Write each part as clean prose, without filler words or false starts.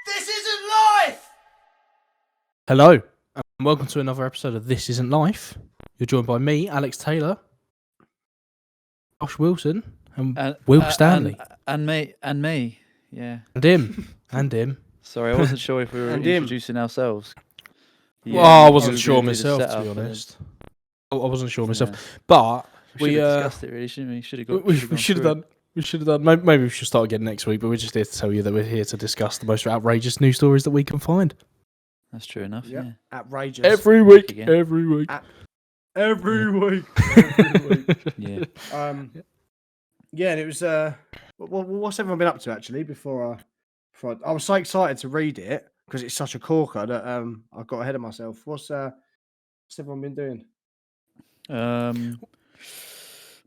This isn't life! Hello, and welcome to another episode of This Isn't Life. You're joined by me, Alex Taylor, Josh Wilson, and Will Stanley. And me, yeah. And him. Sorry, I wasn't sure if we were introducing ourselves. Well, I wasn't sure myself, to be honest. I wasn't sure myself, but we should have discussed it, really, shouldn't we? We should have done. We should have done. Maybe we should start again next week. But we're just here to tell you that we're here to discuss the most outrageous news stories that we can find. That's true enough. Yep. Yeah. Outrageous. Every week. Every week. Every week. Yeah. Yeah, and it was. What's everyone been up to actually? Before I was so excited to read it because it's such a corker that I got ahead of myself. What's everyone been doing?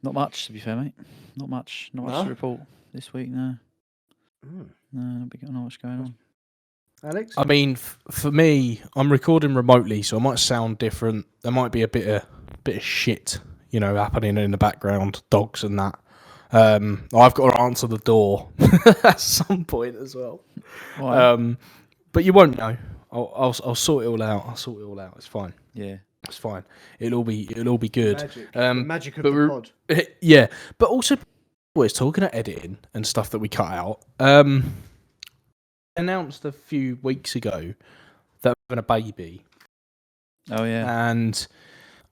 Not much, to be fair, mate. Not much to report this week. No. No, not much going on. Alex? I mean, for me, I'm recording remotely, so I might sound different. There might be a bit of shit, happening in the background, dogs and that. I've got to answer the door at some point as well. Right. But you won't know. I'll sort it all out. It's fine. Yeah. It's fine. It'll all be good. Magic. The magic of the pod. Yeah, but also, always talking about editing and stuff that we cut out. Announced a few weeks ago that we're having a baby. Oh yeah. And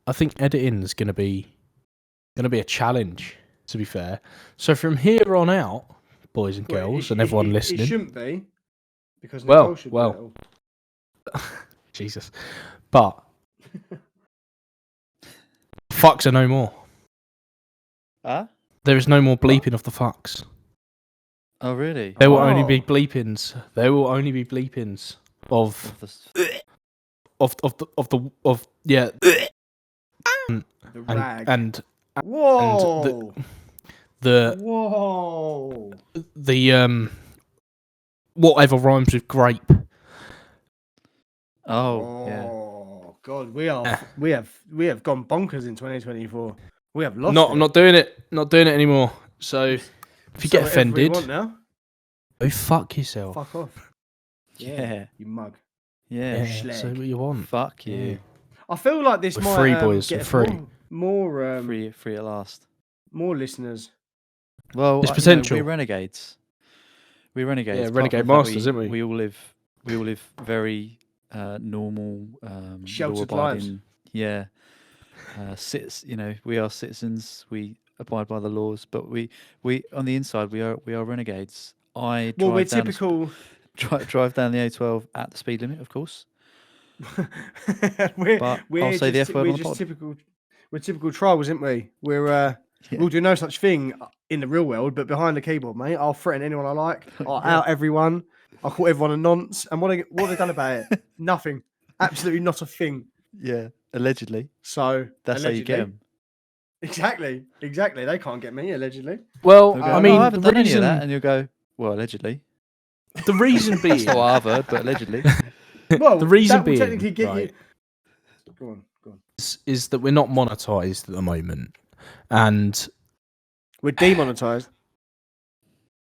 I think editing is going to be a challenge. To be fair, so from here on out, boys and girls, and everyone listening, it shouldn't be because Nicole should do it. Jesus, but fucks are no more. Huh? There is no more bleeping of the fucks. Oh really? There will only be bleepings. There will only be bleepings of yeah. The rag. And whoa. Whoa. The whatever rhymes with grape. Oh God, we have gone bonkers in 2024. We have lost. I'm not doing it. Not doing it anymore. So if you get offended, now, go fuck yourself. Fuck off. Yeah. You mug. Yeah. Say what you want. Fuck you. Yeah. I feel like this might free, boys. get Free. More free at last. More listeners. Well, it's potential. We're renegades. Yeah, renegade masters, isn't we? We all live very normal, sheltered lives. Yeah. We are citizens. We abide by the laws, but we on the inside we are renegades. We're typical. Drive down the A12 at the speed limit, of course. we're I'll say the F word on the pod. We're typical tribals, aren't we? We'll do no such thing in the real world, but behind the keyboard, mate, I'll threaten anyone I like. I'll out everyone. I'll call everyone a nonce. And what have they done about it? Nothing. Absolutely not a thing. Yeah, allegedly. So that's how you get them. Exactly. They can't get me, allegedly. Well, go, I mean, I haven't done any of that, and you'll go, well, allegedly. The reason being, that's not what I've heard, but allegedly. Well, the reason being, technically get you. Go on. Is that we're not monetized at the moment, and we're demonetized.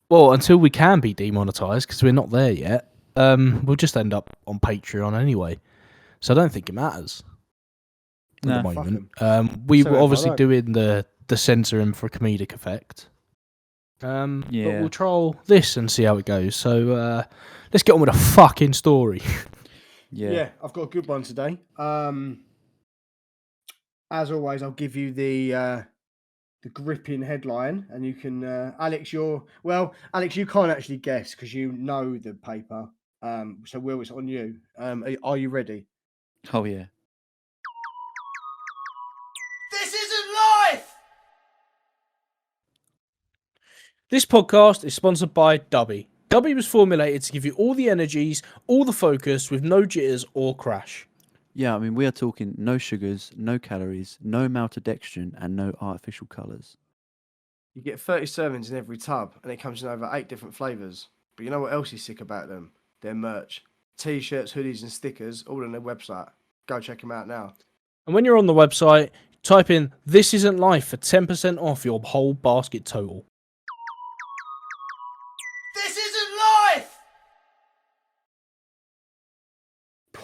Well, until we can be demonetized, because we're not there yet, we'll just end up on Patreon anyway. So I don't think it matters at the moment. We were obviously doing the censoring for comedic effect. But we'll trial this and see how it goes. So let's get on with a fucking story. Yeah, I've got a good one today. As always, I'll give you the gripping headline, and you can, Alex, you can't actually guess because you know the paper. So Will, it's on you. Are you ready? Oh yeah. This isn't life. This podcast is sponsored by Dubby. Dubby was formulated to give you all the energies, all the focus, with no jitters or crash. Yeah, I mean, we are talking no sugars, no calories, no maltodextrin, and no artificial colours. You get 30 servings in every tub, and it comes in over 8 different flavours. But you know what else is sick about them? Their merch. T-shirts, hoodies, and stickers, all on their website. Go check them out now. And when you're on the website, type in "This Isn't Life" for 10% off your whole basket total.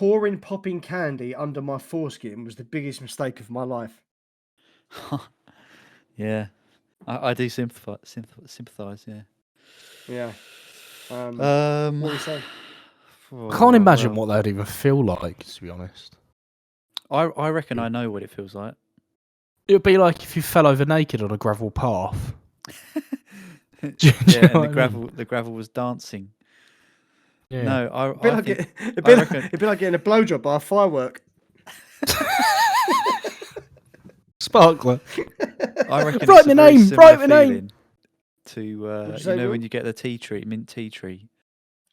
pouring popping candy under my foreskin was the biggest mistake of my life. Yeah, I do sympathise. Yeah. Yeah. What do you say? I can't imagine what that'd even feel like, to be honest. I reckon I know what it feels like. It would be like if you fell over naked on a gravel path. Yeah, and the gravel was dancing. Yeah. No, It'd be like getting a blowjob by a firework. Sparkler. I reckon Write it's my a very name, similar write my name. feeling to you know when you get the tea tree, mint tea tree.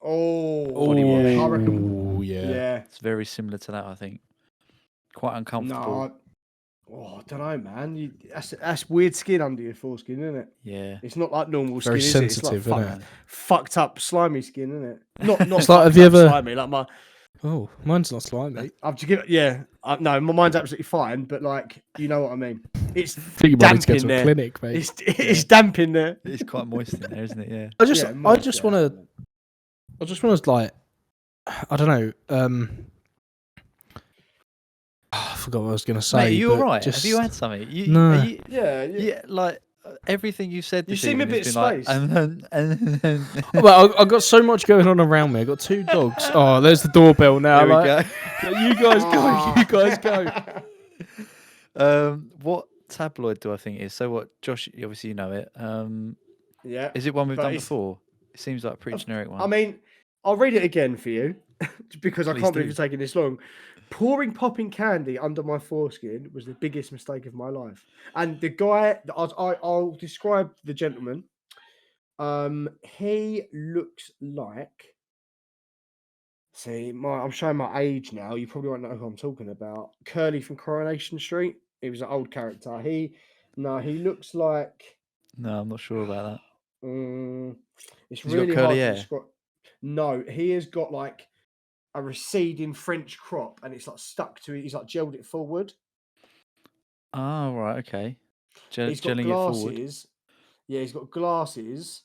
Body wash. I reckon. Yeah. It's very similar to that, I think. Quite uncomfortable. I don't know, man. That's weird skin under your foreskin, isn't it? Yeah. It's not like normal Very skin, is sensitive, it? It's like isn't it? fucked up, slimy skin, isn't it? Not It's like, have you ever... slimy, like my... Oh, mine's not slimy. No, my mind's absolutely fine, but like, you know what I mean. It's think damp to in there. Clinic, mate. It's damp in there. It's quite moist in there, isn't it? Yeah. I just want to like, I don't know. I forgot what I was going to say. Mate, are you alright? Just... Have you had something? No. Yeah, like everything you said. You seem a bit spaced. Well, I've got so much going on around me. I've got 2 dogs. Oh, there's the doorbell now. There we go. You guys go. You guys go. What tabloid do I think it is? So what, Josh? Obviously, you know it. Yeah. Is it one we've done before? It seems like a pretty generic one. I mean, I'll read it again for you because Please I can't believe do. it's taking this long. Pouring popping candy under my foreskin was the biggest mistake of my life. And the guy, I'll describe the gentleman. He looks like. See, I'm showing my age now. You probably won't know who I'm talking about. Curly from Coronation Street. He was an old character. He looks like. No, I'm not sure about that. It's He's really got curly hard hair. to describe. No, he has got like a receding French crop, and it's like stuck to it. He's like gelled it forward. Oh, right, okay. He's got gelling glasses. it forward. Yeah, he's got glasses.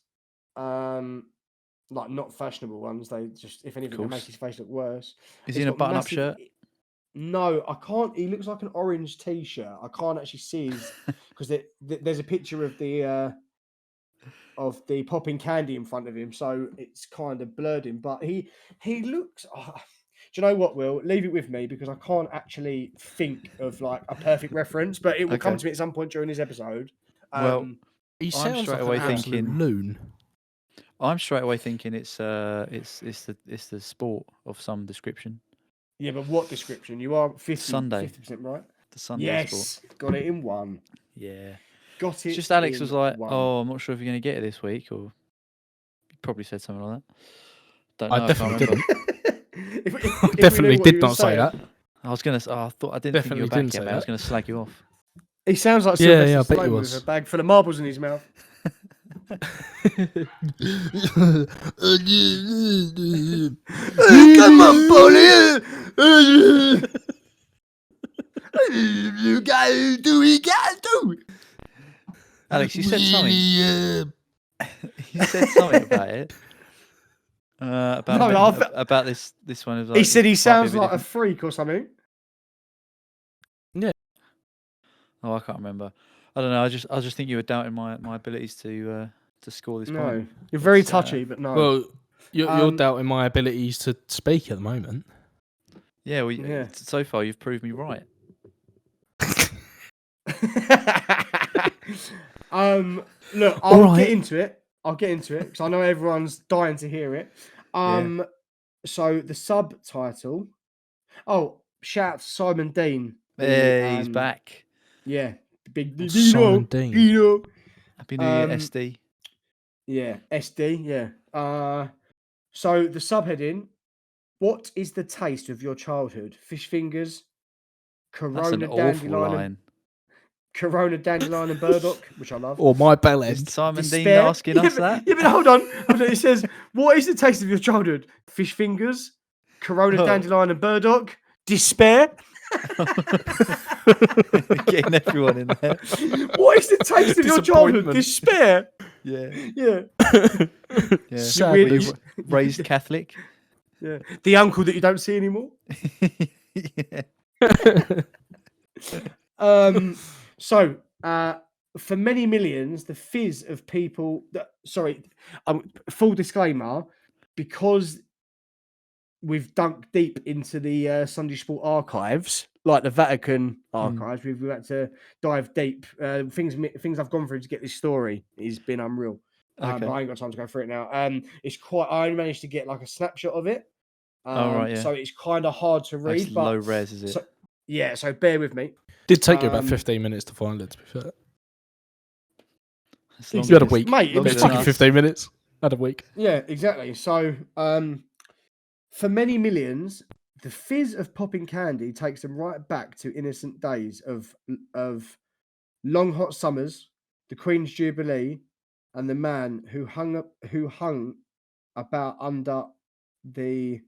Like not fashionable ones. They just, if anything, they make his face look worse. Is he in a button-up shirt? No, I can't. He looks like an orange t-shirt. I can't actually see his because there's a picture of the popping candy in front of him, so it's kind of blurred him. But he looks. Do you know what, Will? Leave it with me because I can't actually think of like a perfect reference, but it will come to me at some point during this episode. Well, he sounds straight like away an absolute thinking loon. I'm straight away thinking it's the sport of some description. Yeah, but what description? You are 50% right. The Sunday yes, sport. Got it in one. Yeah. Got it. It's just Alex was like, one. "Oh, I'm not sure if you're going to get it this week," or he probably said something like that. Don't know. I definitely didn't. if Definitely did not say that. I was gonna. I thought I didn't think you were back yet, mate. I was going to slag you off. He sounds like Yeah, I Sylvester bet he Stallone was. with a bag full of marbles in his mouth. Come on, Polly. You gotta do what you gotta do. Alex, you said something. You said something about it. About this one. He said he sounds like a freak or something. Yeah. Oh, I can't remember. I don't know. I just think you were doubting my abilities to score this point. No, you're very touchy, but no. Well, you're doubting my abilities to speak at the moment. Yeah. Well, so far you've proved me right. Look, I'll get into it because I know everyone's dying to hear it. So the subtitle. Oh, shout out to Simon Dean. Hey, he's back. Yeah, big Simon Dean. Happy New Year, SD. Yeah, SD. Yeah. So the subheading: what is the taste of your childhood? Fish fingers, Corona dandelion. Corona, dandelion, and burdock, which I love. Or my bell end. Is Simon Dean asking us that? Yeah, but hold on. It says, what is the taste of your childhood? Fish fingers, Corona, dandelion, and burdock. Despair. Getting everyone in there. What is the taste of your childhood? Despair. Yeah. Yeah. Sadly raised Catholic. Yeah. The uncle that you don't see anymore. So, for many millions, the fizz of people that, full disclaimer, because we've dunk deep into the Sunday Sport archives, like the Vatican archives, we've had to dive deep. Things I've gone through to get this story has been unreal. But I ain't got time to go through it now. I only managed to get like a snapshot of it. So it's kind of hard to read. It's low res, is it? So bear with me. Did take you about 15 minutes to find it, to be fair. You had a week. Mate, it was fucking 15 minutes. Had a week. Yeah, exactly. So, for many millions, the fizz of popping candy takes them right back to innocent days of long hot summers, the Queen's Jubilee, and the man who hung about under the.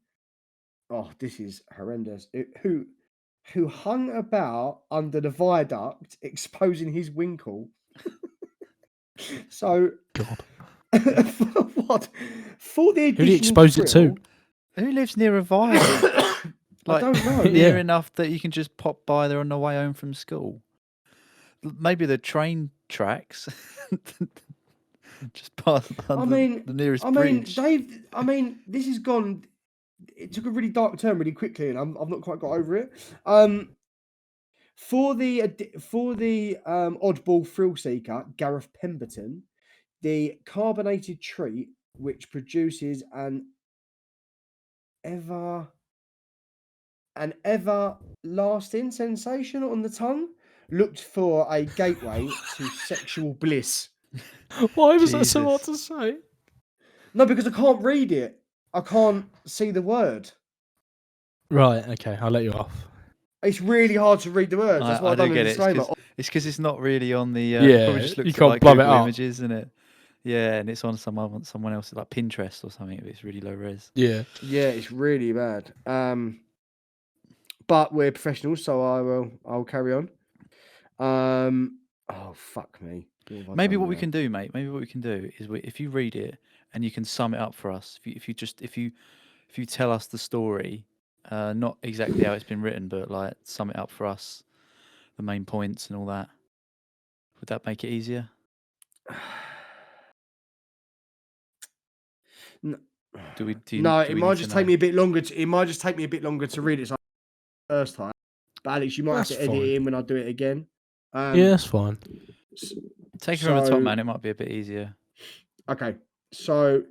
Oh, this is horrendous. Who hung about under the viaduct, exposing his winkle. So, God. for what? For the Who did he expose it to? Who lives near a viaduct? I don't know. Near enough that you can just pop by there on the way home from school. Maybe the train tracks. Just pass under the nearest bridge. This has gone. It took a really dark turn really quickly, and I've not quite got over it. For the oddball thrill seeker, Gareth Pemberton, the carbonated treat which produces an everlasting sensation on the tongue, looked for a gateway to sexual bliss. Why was that so hard to say? No, because I can't read it. I can't see the word. Right, okay, I'll let you off. It's really hard to read the words. That's why I don't get it. It's because it's not really on the. Yeah, just you can't blow it up. Images, isn't it? Yeah, and it's on someone else like Pinterest or something. It's really low res. Yeah, it's really bad. But we're professionals, so I'll carry on. Oh fuck me. Maybe what we can do, mate. Maybe what we can do is if you read it and you can sum it up for us. If you tell us the story, not exactly how it's been written, but like sum it up for us, the main points and all that. Would that make it easier? No. It might just take me a bit longer. It might just take me a bit longer to read it first time. But Alex, you might have to edit it in when I do it again. Yeah, that's fine. Take it from the top, man. It might be a bit easier. Okay, so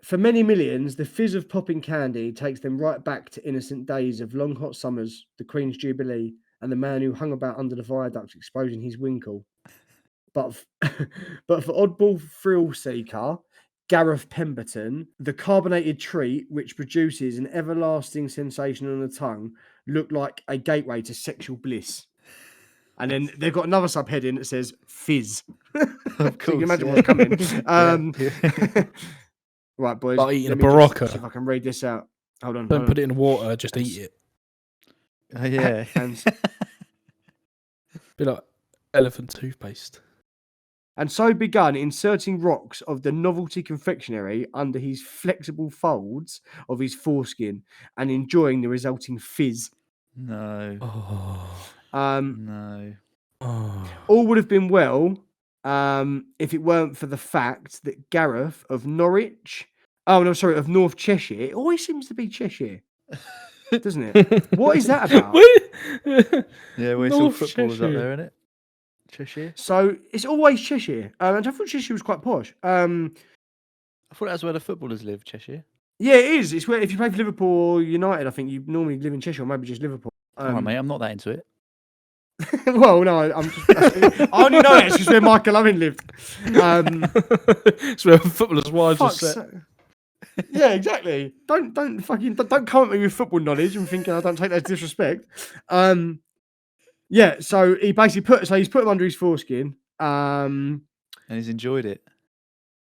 for many millions, the fizz of popping candy takes them right back to innocent days of long hot summers, the Queen's Jubilee, and the man who hung about under the viaduct exposing his winkle. But for oddball thrill seeker, Gareth Pemberton, the carbonated treat which produces an everlasting sensation on the tongue, looked like a gateway to sexual bliss. And then they've got another subheading that says fizz. Of course, so you can imagine what's coming. Right, boys. Like eating a Let me Barocca. just see if I can read this out. Hold on. Don't put it in water, just eat it. Yeah. Be like elephant toothpaste. And so begun inserting rocks of the novelty confectionery under his flexible folds of his foreskin and enjoying the resulting fizz. No. No. All would have been well if it weren't for the fact that Gareth of Norwich, of North Cheshire, it always seems to be Cheshire, doesn't it? What is that about? Yeah, we're all footballers up there, isn't it? Cheshire. So it's always Cheshire. And I thought Cheshire was quite posh. I thought that's where the footballers live, Cheshire. Yeah, it is. It's where if you play for Liverpool or United, I think you normally live in Cheshire, or maybe just Liverpool. All right, mate, I'm not that into it. Well, no, I'm just. I only know that because where Michael Owen lived. It's where footballers' wives are set. Yeah, exactly. Don't come at me with football knowledge and thinking I don't take that as disrespect. Yeah, so he basically he's put him under his foreskin. And he's enjoyed it.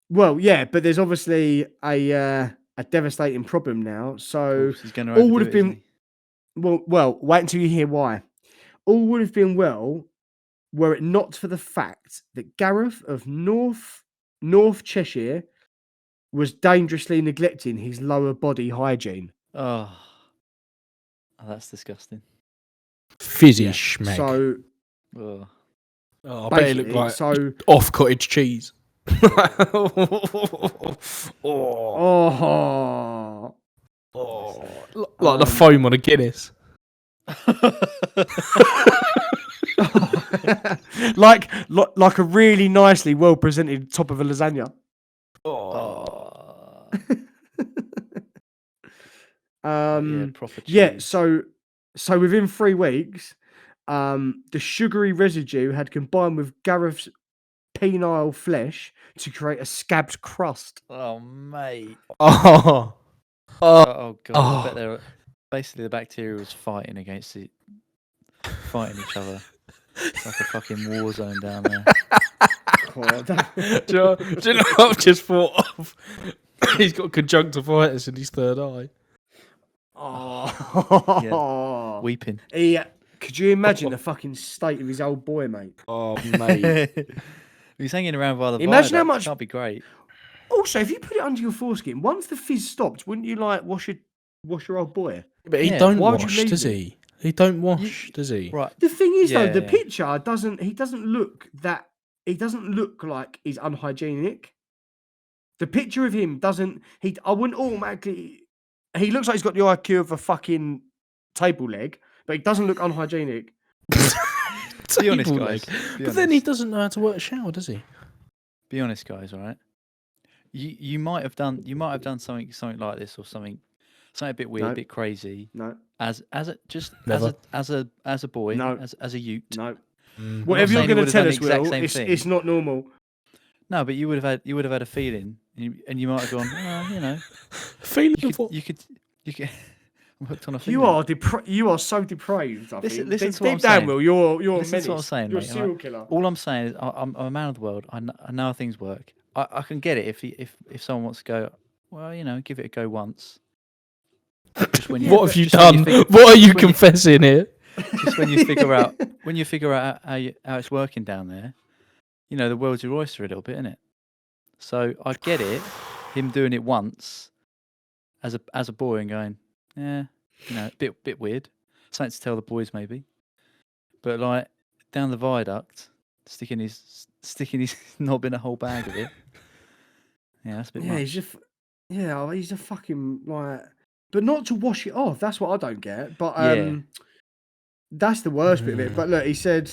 Well, yeah, but there's obviously a devastating problem now. So he's going to all would have been well. Wait until you hear why. All would have been well were it not for the fact that Gareth of North Cheshire was dangerously neglecting his lower body hygiene. Oh, that's disgusting. Fizzy schmeg. So, Oh, I bet it looked basically, like off cottage cheese. oh, Like the foam on a Guinness. like a really nicely well presented top of a lasagna. Yeah, proper cheese. Yeah, so within 3 weeks, the sugary residue had combined with Gareth's penile flesh to create a scabbed crust. Oh, mate. Oh, Oh god. I bet they were basically the bacteria was fighting each other. It's like a fucking war zone down there. do you know what I've just thought of? He's got conjunctivitis in his third eye. Oh, Yeah. Weeping. Yeah. Could you imagine the fucking state of his old boy, mate? Oh, mate. He's hanging around by the Imagine how viaduct. much- Can't be great. Also, if you put it under your foreskin, once the fizz stopped, wouldn't you like wash your old boy? But he Yeah, don't why would you wash, leave does it? he? He don't wash, does he? Right. The thing is, though, the Yeah. picture doesn't. He doesn't look like he's unhygienic. The picture of him doesn't. I wouldn't automatically. He looks like he's got the IQ of a fucking table leg, but he doesn't look unhygienic. Be honest, Table guys. leg. Be But then he honest. doesn't know how to work a shower, does he? Be honest, guys. All right. You might have done something like this or something a bit weird, No. a bit crazy. No, As a boy, No. as a youth. no. Mm. Whatever saying you're you going to would've tell done us, the exact Will, same it's thing. not normal. No, but you would have had a feeling, and you might have gone, oh, you know, Feeling you of what? could. I'm hooked on a You feeling. you are so depraved. I Listen- think. listen Deep to what I'm down, saying. Will, you're a Listen to what I'm menace. saying, You're mate, a serial alright? killer. All I'm saying is I'm a man of the world. I know how things work. I can get it if someone wants to go, well, you know, give it a go once. Just when What have you just when done? figure- What are you just when confessing here? Just when you figure out how it's working down there, you know, the world's your oyster a little bit, isn't it? So I get it, him doing it once as a boy and going, yeah, you know, a bit weird. Something to tell the boys maybe. But like down the viaduct, sticking his knob in a whole bag of it. Yeah, that's a bit Yeah, much. he's a fucking like, but not to wash it off. That's what I don't get. But Yeah. that's the worst bit of it. But look, he said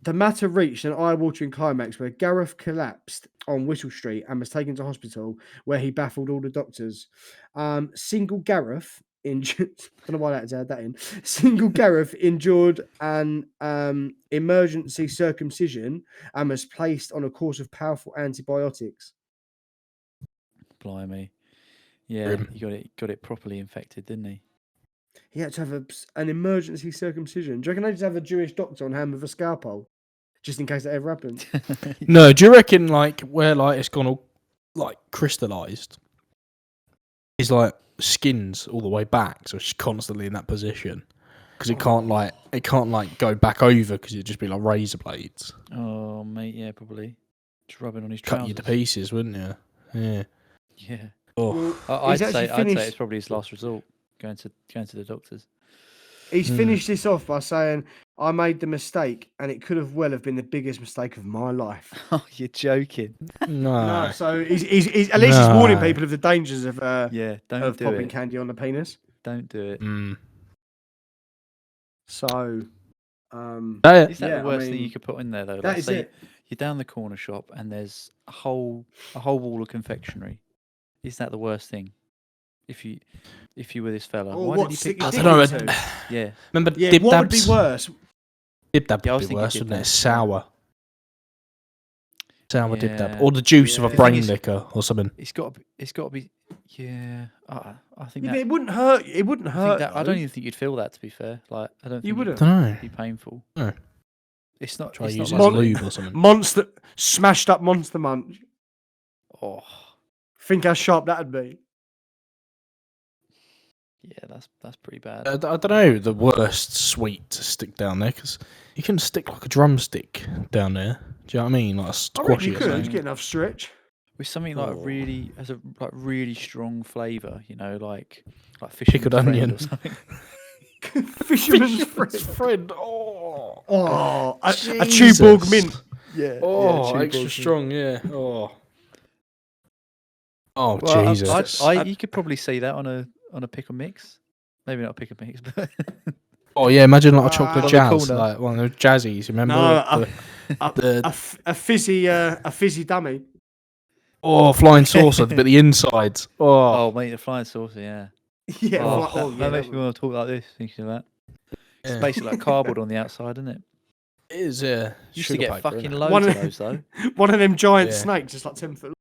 the matter reached an eye-watering climax where Gareth collapsed on Whistle Street and was taken to hospital, where he baffled all the doctors. Single Gareth injured. I don't know why that's had that in. Single Gareth endured an emergency circumcision and was placed on a course of powerful antibiotics. Blimey. Yeah, Grim. he got it properly infected, didn't he? He had to have an emergency circumcision. Do you reckon they just have a Jewish doctor on hand with a scalpel, just in case that ever happens? No, do you reckon like where like it's gone all like crystallized? Is like skins all the way back, so it's constantly in that position because it can't go back over because it'd just be like razor blades. Oh, mate, yeah, probably. Just rubbing on his Cut trousers. you to pieces, wouldn't you? Yeah. Yeah. Oh, I'd He's say actually finished- it's probably his last resort, going to the doctors. He's finished this off by saying, "I made the mistake, and it could have been the biggest mistake of my life." Oh, you're joking. no. No, so he's at least he's warning No. people of the dangers of Yeah, don't of do popping it. candy on the penis. Don't do it. Mm. So, Is that yeah, the worst thing mean, you could put in there though? that Like, is say it. you're down the corner shop and there's a whole wall of confectionery. Is that the worst thing? If you were this fella, Or why what, did he stick pick? your I dick don't know. into? Yeah, Remember Yeah, dib what would be dabs? worse? Dib dab Yeah, I would was be thinking worse, dib wouldn't it? dabs, Sour. Sour dib dab. Yeah. Or the juice Yeah. of The a thing brain is- liquor or something. it's got to be. Yeah, I think Yeah, but that. it wouldn't hurt. It wouldn't I think hurt. that. I though. don't even think you'd feel that. To be fair, like I don't. You think wouldn't. Don't know. It'd be painful. No. It's not. Try it's use not it as like, Mon- lube or something. Monster smashed up Monster Munch. oh, Think how sharp that'd be. yeah, that's pretty bad. I don't know the worst sweet to stick down there because you can stick like a drumstick down there. Do you know what I mean? Like a I reckon squashy you or could something. get enough stretch. with something like Oh. really has a like really strong flavour, like Pickled fisherman's friend onion. or something. Fisherman's friend. friend. Oh, Oh, a Jesus. Tuborg mint. Yeah. Oh, extra strong. Yeah. Oh, Well, Jesus. you could probably see that on a pickle mix. Maybe not a pickle mix, but Oh yeah, imagine like a chocolate On the jazz, corner. like one of those jazzies. Remember? No, the a fizzy dummy. flying saucer, but the insides. oh, mate, the flying saucer, yeah. Yeah, That makes me want to talk like this, thinking of that. It's Yeah. basically like cardboard on the outside, isn't it? It is. Yeah. Used to get fucking One loads of of- those though. One of them giant Yeah. snakes, just like 10 foot.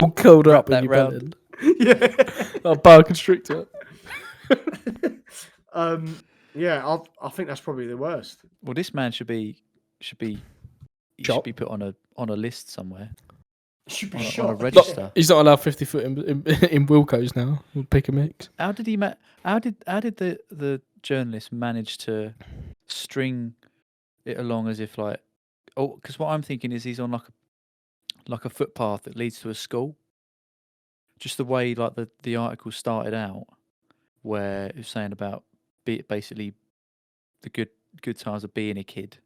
All curled Wrap up in that your round. belly. Yeah. Like boa constrictor. Yeah, I think that's probably the worst. Well, this man should be Shot. put on a list somewhere. Should be On a shot. register. He's not allowed 50 foot in Wilco's now. We'll pick a mix. How did he how did the journalist manage to string it along as if because what I'm thinking is he's on like a footpath that leads to a school. Just the way like the article started out, where it was saying about basically the good times of being a kid,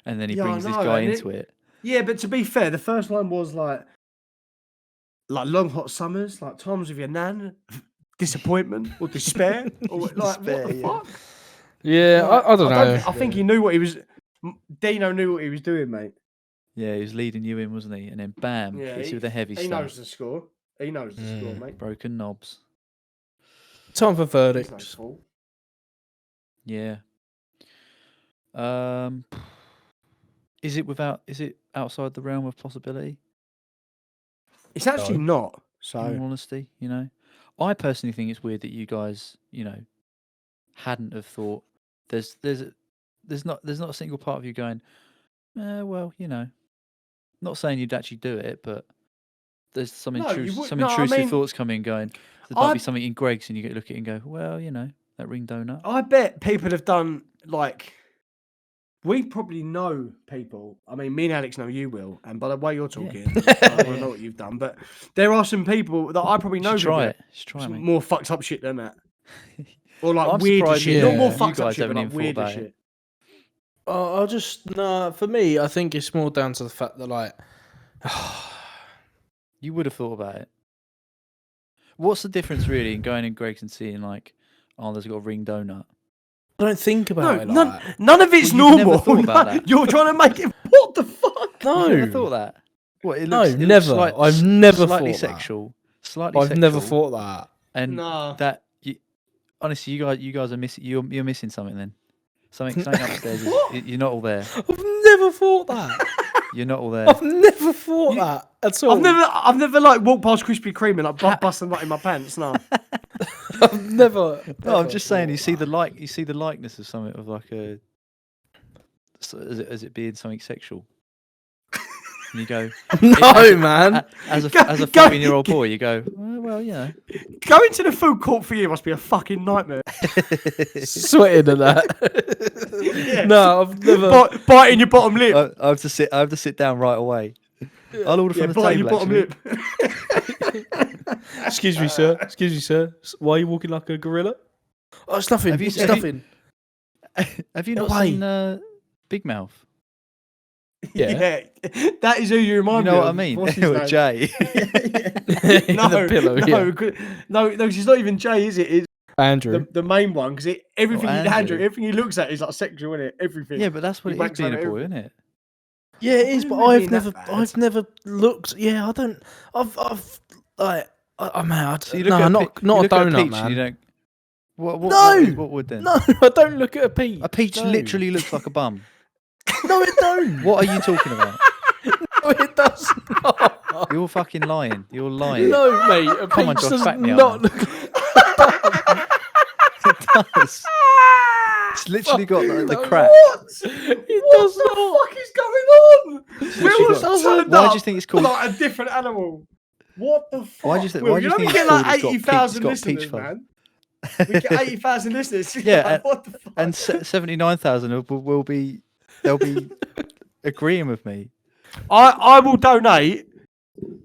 and then he Yeah, I brings this know, guy and into it. Yeah, but to be fair, the first line was like long hot summers, like times with your nan, disappointment or despair, or like Despair, what the yeah. fuck? Yeah, Like, I don't know. I think he knew what he was. Dino knew what he was doing, mate. Yeah, he was leading you in, wasn't he? And then bam, Yeah, hits you with the heavy he stuff. knows the score. He knows the score, mate. Broken knobs. Time for It's no verdicts. fault. Yeah. Is it outside the realm of possibility? It's actually not. In all So honesty, I personally think it's weird that you guys, hadn't have thought. There's not a single part of you going, well, not saying you'd actually do it, but there's some No, you would- some no, I intrusive mean, thoughts coming going. There might I- be something in Greg's, and you look at it and go, well, that ring donut. I bet people have done like. We probably know people. I mean, me and Alex know you will, and by the way you're talking, I don't know what you've done. But there are some people that I probably know. Should try people it. Should try, some mate. more fucked up shit than that, or like I'm weirder surprised shit. you- Not more you fucked up guys shit, but haven't like even thought weirder about it. shit. I'll just for me, I think it's more down to the fact that like You would have thought about it. What's the difference really in going in Greg's and seeing like, oh, there's got a ring donut? I don't think about it. No, Like that. none of it's Well, you've never normal. thought about that. You're trying to make it. What the fuck? No, You never thought that. What? It No, looks, it never. Looks I've never slightly thought that. sexual. Slightly. I've never sexual, thought that. And No. that honestly, you guys are missing. You're missing something then. Something upstairs. You're not all there. I've never thought that. You're not all there. I've never thought that at all. I've never like walked past Krispy Kreme and like busting that in my pants. No. I've never. No, I'm ever just saying. thought You see that. you see the likeness of something of like a. As it being something sexual. And you go. No, man. As a Go- 14-year-old boy, you go. Well, Going to the food court for you must be a fucking nightmare. Sweating at that. Yeah. No, I've never. Biting your bottom lip. I have to sit down right away. I'll order Yeah, from the biting your table. bottom Actually. lip. Excuse me, sir. Excuse me, sir. Why are you walking like a gorilla? Oh, it's nothing. Have you- It's have you- nothing. Have you not Away. seen Big Mouth? Yeah. That is who you You remind me know of. what I mean? What's his name? Jay. The pillow, no, she's not even Jay, is it? It's Andrew. the main one, because everything Andrew. everything he looks at is like sexual, isn't it? Everything. Yeah, but that's what He it is banks being a on boy, everything. isn't it? Yeah, it is, What but do you mean I've that never, bad? I've never looked. Yeah, I don't. I've like, man. So you look No, at not you a look at donut, peach man. And you don't. What No! What would then? No, I don't look at a peach. A peach No. literally looks like a bum. No, it don't. What are you talking about? No, it does not. You're fucking lying. You're lying. No, mate. A Come on, peach Josh, does back me up, not man. look. It does. It's literally got the crack. What? It What does the not. fuck is going on? literally Will was got- turned Why do up you think it's called? like a different animal. What the fuck? Why do you think- Will, why do you only think it's get like called- it's got 80,000 peach- it's got peach listeners, fuzz? man. We get 80,000 listeners. Yeah, Like, what the fuck? And 79,000 will be. They'll be agreeing with me. I will donate.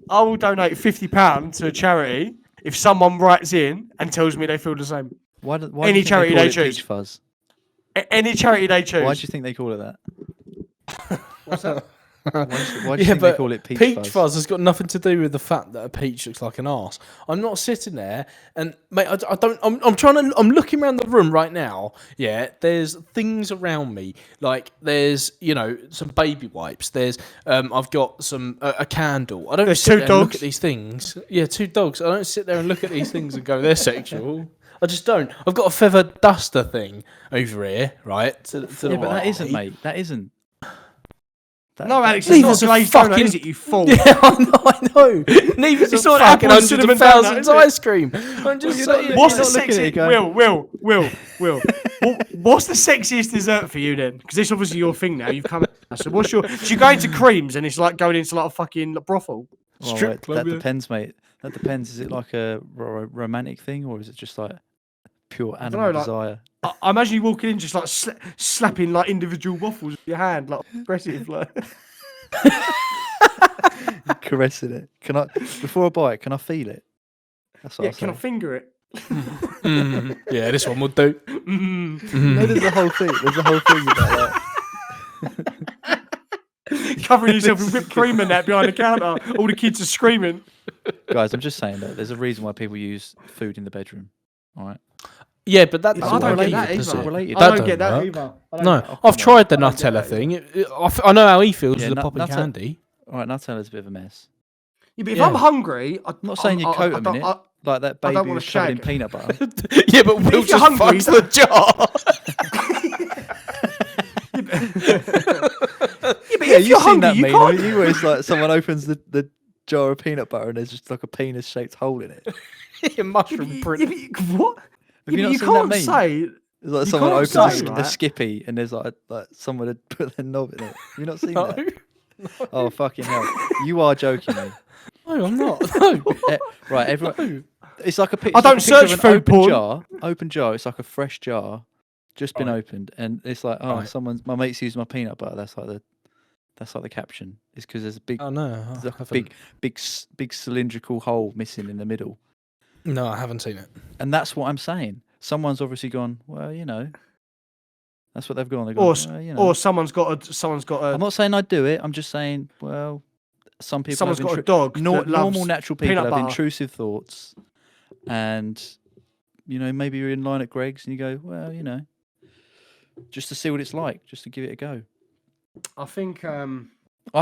I will donate £50 to a charity if someone writes in and tells me they feel the same. Why Any do you think charity they call they it choose. Peach Fuzz? Any charity they choose. Why do you think they call it that? What's that? Why do you think they call it Peach Fuzz? Has got nothing to do with the fact that a peach looks like an arse. I'm not sitting there and mate, I don't. I'm looking around the room right now. Yeah, there's things around me. Like there's some baby wipes. There's I've got some a candle. I don't There's sit two there and look dogs. at these things. Yeah, 2 dogs. I don't sit there and look at these things and go they're sexual. I just don't. I've got a feather duster thing over here, right? To the But that right. isn't, mate. That isn't. No, Alex, it's Neither's not a a glazed donut, fucking- is it, you fool? Yeah, I know. Neither's It's a not fucking apple hundreds cinnamon of thousands donut, is it? ice cream. I'm just saying. What's the You're not looking at it, sexiest? going- Will. What's the sexiest dessert for you then? Because this is obviously your thing now. You've come. So what's your? So you go into creams and it's like going into like a fucking brothel. Well, Strip club, that yeah. depends, mate. That depends. Is it like a romantic thing, or is it just like pure don't animal know, like- desire? I imagine you walking in just like slapping like individual waffles with your hand, like aggressive, like. Caressing it. Can I? Before I buy it, can I feel it? That's what Yeah, I can I say. finger it? Yeah, this one would do. No, there's a whole thing. There's a whole thing about that. Covering yourself in whipped cream and that behind the counter. All the kids are screaming. Guys, I'm just saying that there's a reason why people use food in the bedroom. All right. Yeah, but that It's doesn't all work related, either, it's does all it? related. I That don't don't get that work. either. I don't No, get- I've tried the I don't get Nutella that thing. I know how he feels Yeah, with the popping Nutella- candy. All right, Nutella's a bit of a mess. Yeah, but if Yeah. I'm hungry, I'm not saying you coat them in it, like that I baby don't wanna who's covered in shag. peanut butter. Yeah, but Will if you're just hungry, fucks the jar. Yeah, but Yeah, if you're you've seen hungry, that you meme, can't. haven't you? Where it's like someone opens the jar of peanut butter and there's just like a penis-shaped hole in it. Mushroom print. What? Have Yeah, you but not you seen that can't meme? say. It's like You someone can't opens say, a right? Skippy and there's like someone had put their knob in it. Have you not seen No. that? Oh fucking hell! You are joking me. No, I'm not. No. Right, everyone. It's like a picture. I don't it's like a picture search of an food open porn. jar. Open jar. It's like a fresh jar, just been Right. opened, and it's like, oh, Right. my mate's used my peanut butter. That's like the caption. It's because there's a big, Oh no, there's I like a haven't. big cylindrical hole missing in the middle, No, I haven't seen it. and that's what I'm saying. Someone's obviously gone. Well, that's what they've gone. They've gone. Or well, or someone's got a. I'm not saying I'd do it. I'm just saying, well, some people Someone's have got a dog. that normal loves natural people peanut have butter. intrusive thoughts, and maybe you're in line at Greg's and you go, well, just to see what it's like, just to give it a go. I think. I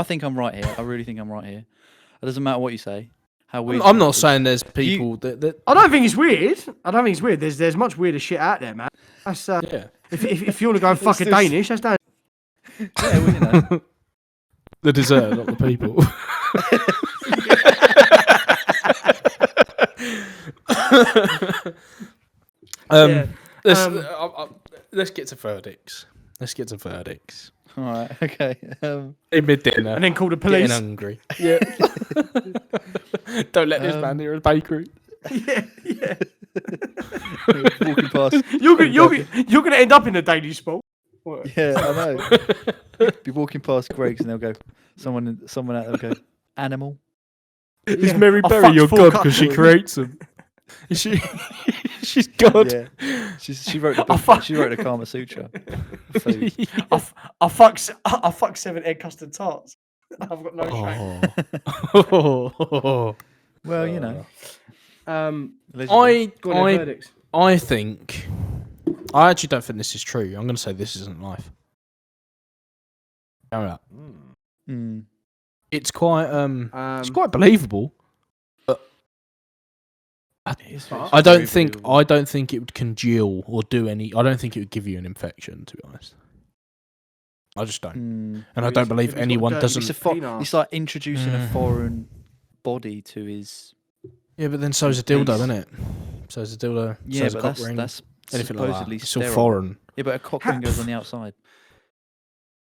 think I'm right here. I really think I'm right here. It doesn't matter what you say. How weird. I'm not saying there's people that. I don't think it's weird. There's much weirder shit out there, man. That's Yeah. if you want to go and fuck a It's this- Danish, that's down. Yeah, well, The dessert, not the people. Yeah. Let's get to verdicts. All right. Okay. In mid-dinner. And then call the Getting police. hungry. Yeah. Don't let this man near a bakery. Yeah. Walking past. You're gonna end up in a Danish spot. Yeah, I know. Be walking past Greg's and they'll go. Someone out there will go. Animal. Is Mary I Berry fucked your four god because she couples. creates them? Is she? She's god. Yeah. She wrote the I book. fuck- She wrote the Kama Sutra. Food. I fuck 7 egg custard tarts. I've got no shame. Oh. Well, allegedly. Go on, then, verdicts. I think. I actually don't think this is true. I'm going to say this isn't life. Carry on. Mm. It's quite believable. But I don't think it would congeal or do any. I don't think it would give you an infection. To be honest, I just don't, and I Maybe don't it's- believe maybe it's got anyone dirty doesn't. peanut. It's like introducing a foreign body to his. Yeah, but then so's a dildo, isn't it? So's a dildo. Yeah, so's a but cock that's ring. that's Anything like that. supposedly It's all sterile. foreign. Yeah, but a cock ring goes on the outside.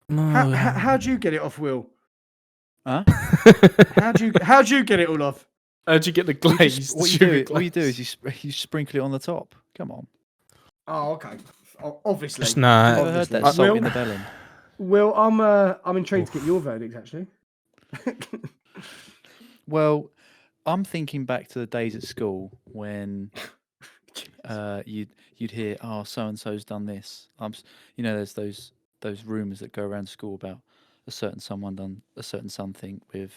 No. How'd you get it off, Will? Huh? How'd you get it all off? How'd you get the You glaze? just- the what you sugar do glaze? is you sprinkle it on the top. Come on. Oh, okay. Obviously. Just nah. Never heard that Obviously. salt Will- in the bellend. Well, I'm intrigued to get your verdict actually. Well, I'm thinking back to the days at school when you'd hear, oh, so and so's done this. There's those rumors that go around school about a certain someone done a certain something with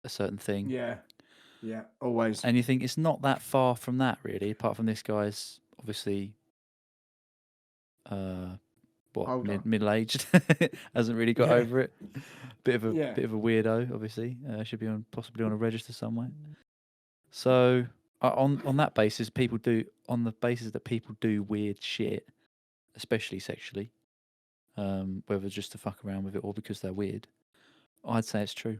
a certain thing. Yeah, always. And you think it's not that far from that, really. Apart from this guy's obviously, middle aged, hasn't really got over it. Bit of a weirdo, obviously. Should be possibly on a register somewhere. So on that basis, on the basis that people do weird shit, especially sexually, whether just to fuck around with it or because they're weird, I'd say it's true.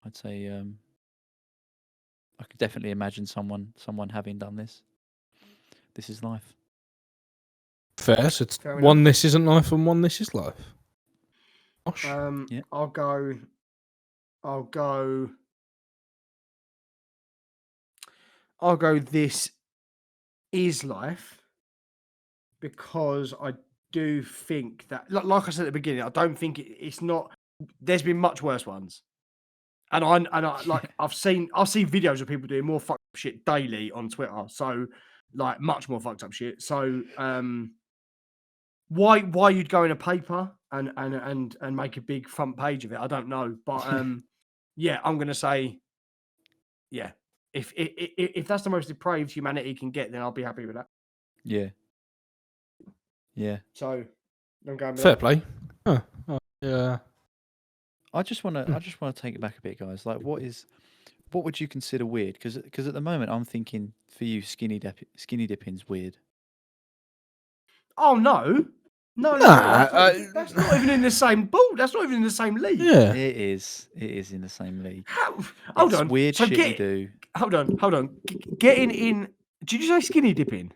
I'd say I could definitely imagine someone having done this. This is life. Fair. So it's one this isn't life and one this is life. Gosh. Yeah. I'll go. This is life because I do think that, like I said at the beginning, I don't think it's not. There's been much worse ones, and I like I've seen videos of people doing more fucked up shit daily on Twitter. So like much more fucked up shit. So why you'd go in a paper and make a big front page of it, I don't know. But yeah, I'm gonna say, yeah. If that's the most depraved humanity can get, then I'll be happy with that. Yeah. Yeah. So I'm going with fair that. play. Huh. Yeah. I just want to take it back a bit, guys. Like, what would you consider weird? Because at the moment, I'm thinking for you, skinny dipping's weird. Oh no. No, that's not even in the same ball. That's not even in the same league. Yeah. It is in the same league. Hold on. Weird shit you do. Hold on. Getting in. Did you say skinny dipping?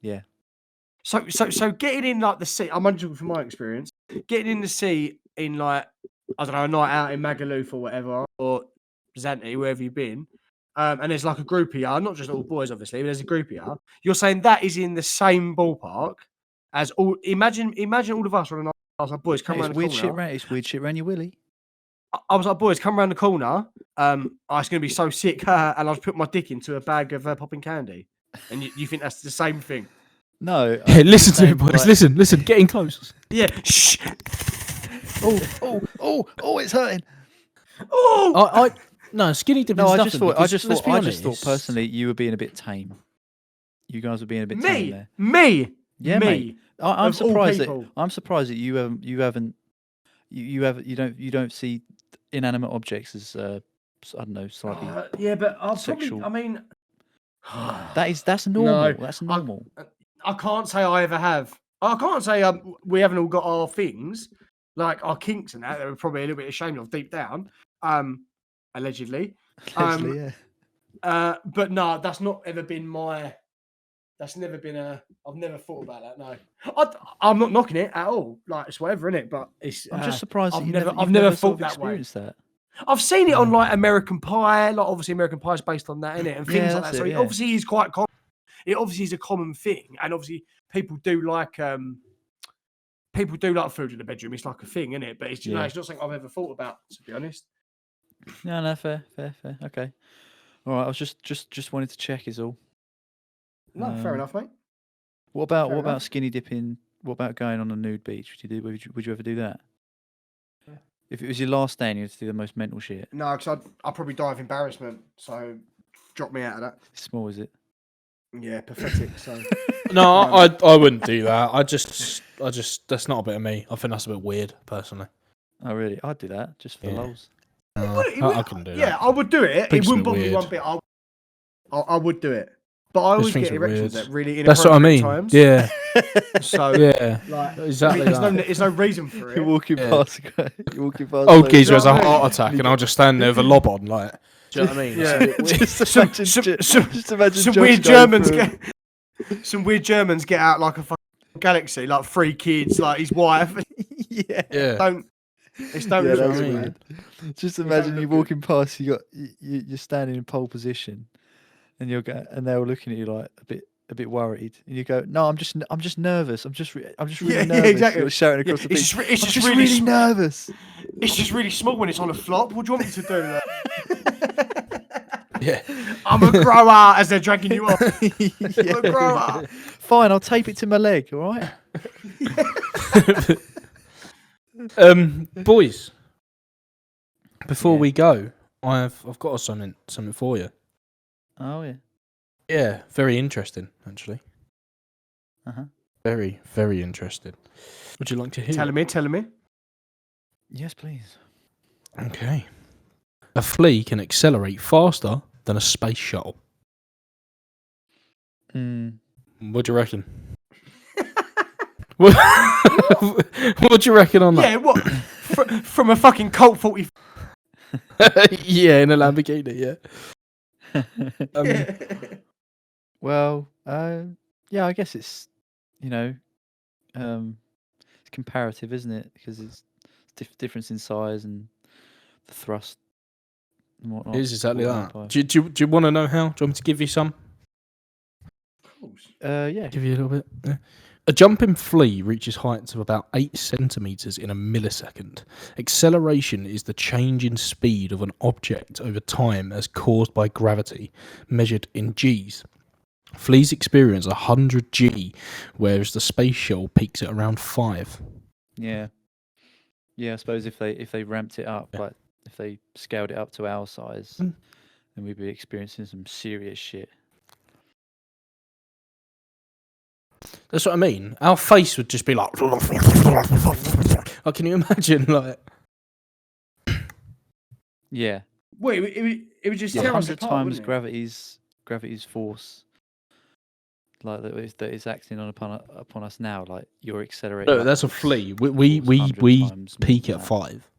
Yeah. So getting in like the sea. I'm talking from my experience. Getting in the sea in like, I don't know, a night out in Magaluf or whatever, or Zante, wherever you've been, and there's like a group of you, not just all boys, obviously, but there's a group of you. You're saying that is in the same ballpark as all. Imagine all of us on a night. I was like, boys, come around the corner. It's weird shit around your willy. I was like, boys, come around the corner. It's going to be so sick, and I'll put my dick into a bag of popping candy. And you think that's the same thing? No. Hey, listen to it, boys. Like... Listen. Getting close. Yeah. Shh. Oh! It's hurting. Oh! No, skinny dipping. No, I just thought personally you were being a bit tame. You guys were being a bit tame there. Me. Yeah, mate. I'm surprised that you don't see inanimate objects as I don't know, slightly. Yeah, but I'll sexual. probably. I mean, that's normal. No, that's normal. I can't say I ever have. I can't say we haven't all got our things, like our kinks and that we're probably a little bit ashamed of deep down, allegedly. Yeah. But no, that's not ever been my. That's never been I've never thought about that. No, I'm not knocking it at all. Like it's whatever, innit? But it's. I'm just surprised I've that never thought that way. That. I've seen it on like American Pie. Like obviously American Pie is based on that, innit? And things like that. So it obviously is quite common. It obviously is a common thing, and obviously people do like food in the bedroom. It's like a thing, isn't it? But it's it's not something I've ever thought about, to be honest. No, fair. Okay, all right. I was just wanted to check, is all. No, fair enough, mate. What about skinny dipping? What about going on a nude beach? Would you ever do that? Yeah. If it was your last day and you had to do the most mental shit. No, because I'd probably die of embarrassment. So drop me out of that. Small, is it? Yeah, pathetic. So no, I wouldn't do that. I just that's not a bit of me. I think that's a bit weird, personally. Oh really? I'd do that just for lols. I couldn't do that. Yeah, I would do it. It wouldn't bother me one bit. I would do it. But I always get erections at really inappropriate That's what I mean. times. Yeah. So yeah, like, exactly. There's no reason for it. You're walking past. Old geezer has a heart attack, and I'll just stand there with a lob on, like. Do you know what I mean? Yeah. Just imagine some weird Germans get out like a fucking galaxy, like 3 kids, like his wife. Yeah. Just imagine you walking past. You're standing in pole position. And and they're all looking at you like a bit worried, and you go, "No, I'm just nervous. I'm just really nervous." Yeah, exactly. You're shouting across the beach. It's just really nervous. It's just really small when it's on a flop. What do you want me to do? Yeah. I'm a grower as they're dragging you off. I'm a grower. Fine, I'll tape it to my leg. All right. Boys, before Yeah. we go, I've got something for you. Oh yeah. Yeah, very interesting, actually. Uh-huh. Very, very interesting. Would you like to hear? Telling me. Yes, please. Okay. A flea can accelerate faster than a space shuttle. What do you reckon? what do you reckon on that? Yeah, what? From a fucking Colt 40. Yeah, in a Lamborghini, yeah. Well, yeah, I guess it's, it's comparative, isn't it? Because it's difference in size and the thrust and whatnot. It is exactly brought that. out Do you want to know how? Do you want me to give you some? Of course. Yeah. Give you a little bit. Yeah. A jumping flea reaches heights of about 8 centimeters in a millisecond. Acceleration is the change in speed of an object over time as caused by gravity, measured in Gs. Fleas experience 100 G, whereas the space shuttle peaks at around 5. Yeah. Yeah, I suppose if they ramped it up, Yeah. like if they scaled it up to our size, Mm. then we'd be experiencing some serious shit. That's what I mean. Our face would just be like... Oh, can you imagine, like... Yeah. Wait, it would just tear us 100 apart, times wouldn't it? gravity's force, like that is acting upon us now. Like you're accelerating. No, that's a upwards flea. force We 100 times more peak than at that. 5.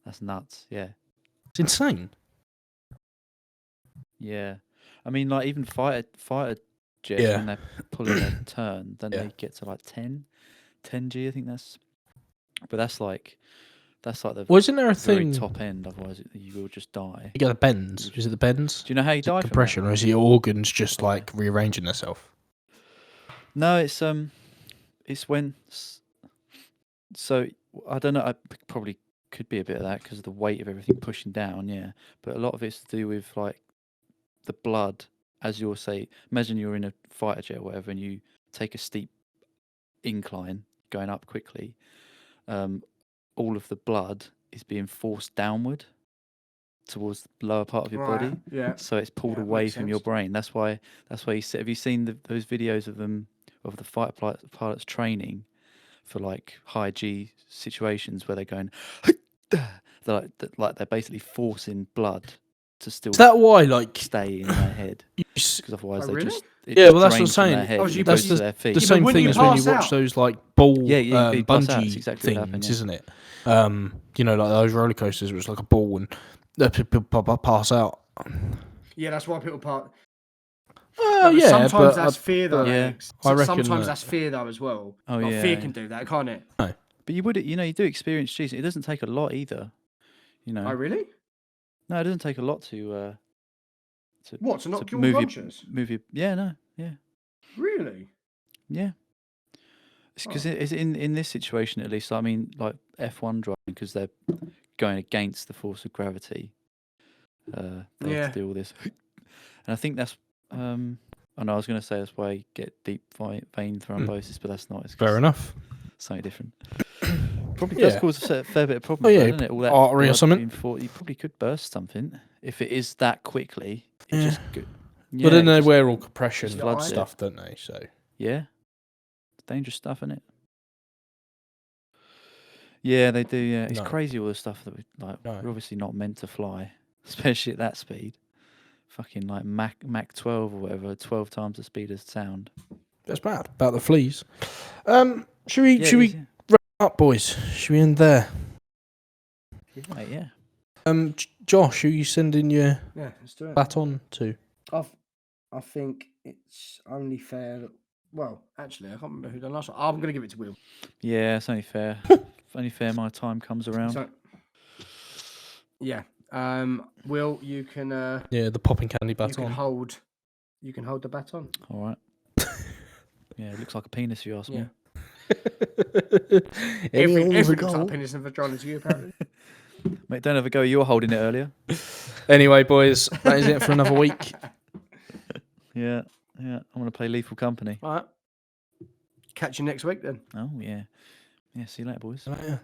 That's nuts. Yeah. It's insane. Yeah. I mean, like even fighter jets Yeah. when they're pulling a turn, then Yeah. they get to like 10 G. I think that's. But that's like the Wasn't there a very thing... top end. Otherwise, you will just die. You get the bends. Is it the bends? Do you know how you Is it die compression, from or is your organs just Oh, yeah. like rearranging themselves? No, it's when. So I don't know. I probably could be a bit of that because of the weight of everything pushing down. Yeah, but a lot of it's to do with like the blood, as you'll say. Imagine you're in a fighter jet or whatever, and you take a steep incline going up quickly. All of the blood is being forced downward towards the lower part of your body. Yeah. So it's pulled Yeah, away makes from your sense. brain. That's why you said. Have you seen those videos of the fighter pilots training for like high G situations where they're going, they're like they're basically forcing blood to still Is that why, like... stay in their head because otherwise Oh, they really? just Yeah, well, that's what I'm drains from their saying. head Oh, and so it That's goes to their feet. the Yeah, but same wouldn't thing you as when you pass watch out? those like ball Yeah, you'd pass out. That's bungee exactly what things, happened, yeah. isn't it? You know, like those roller coasters where it's like a ball and people pass out. Yeah, that's why people part. Oh, No, but yeah, sometimes but that's fear, though. Yeah. Alex. I reckon Sometimes that- that's fear, though, as well. Oh, Like, yeah, fear yeah. can do that, can't it? But you do experience cheating. It doesn't take a lot either. You know. Oh, really? No, it doesn't take a lot to What, to knock you move unconscious? yeah, no, yeah. Really? Yeah. It's because Oh. it's in this situation at least. I mean, like F1 driving, because they're going against the force of gravity. They have to do all this, and I think that's. I know I was going to say that's why you get deep vein thrombosis, but that's not. It's Fair enough. something different. Probably does Yeah. cause a fair bit of problems, Oh, yeah, doesn't it? All that artery or blood something. being fought, you probably could burst something if it is that quickly. It Yeah. just yeah, But then it they just- wear all compression just and the eye. stuff, don't they? So Yeah. It's dangerous stuff, isn't it? Yeah, they do. Yeah, it's No. crazy all the stuff that No. we're obviously not meant to fly, especially at that speed. Fucking like Mach 12 or whatever, 12 times the speed of sound. that's bad about the fleas. Should we Yeah, should it we is, yeah. wrap up, boys? Should we end there? Yeah, mate, yeah. Josh, who you sending your Yeah, let's do it. baton to? I think it's only fair that. Well, actually, I can't remember who done last one. I'm going to give it to Will. Yeah, it's only fair. Only fair my time comes around. So, yeah. Will, you can. Yeah, the popping candy You can baton. hold. You can hold the baton. All right. Yeah, it looks like a penis if you ask me. Everything looks like a penis and vagina to you, apparently. Mate, don't have a go. You were holding it earlier. Anyway, boys, that is it for another week. Yeah. I'm gonna play Lethal Company. All right. Catch you next week then. Oh yeah. Yeah. See you later, boys. Yeah.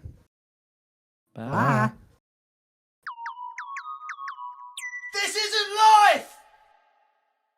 Bye. Bye. This isn't life!